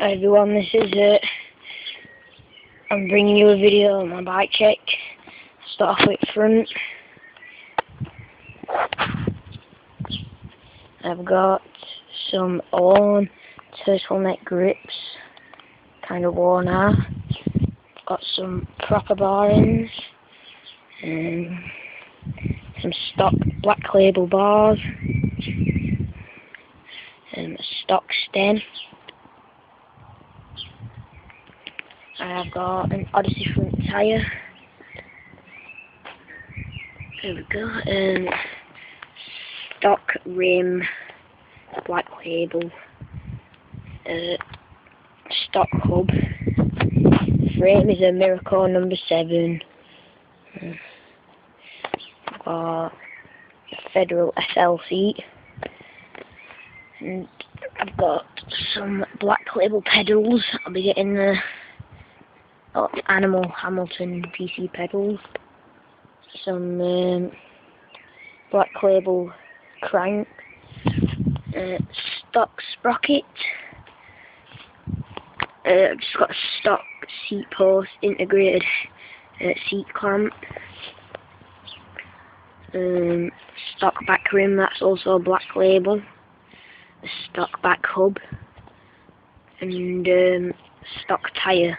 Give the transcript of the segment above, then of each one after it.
Hi everyone, this is I'm bringing you a video on my bike check. Start off with front. I've got some worn turtleneck grips, kind of worn out. Got some proper barings, and some stock black label bars, and a stock stem. I've got an Odyssey front tyre. There we go. Stock rim, black label, stock hub. Frame is a Mirraco number 7. I've got a Federal SL seat, and I've got some black label pedals. I'll be getting the Animal Hamilton PC pedals, some black label crank, stock sprocket. I've just got a stock seat post integrated seat clamp, stock back rim, that's also black label, a stock back hub, and stock tyre.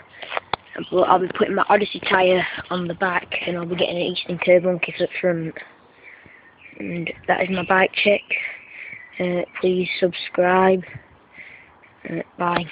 I'll be putting my Odyssey tyre on the back, and I'll be getting an Eastern curb monkey for the front. And that is my bike check. Please subscribe. Bye.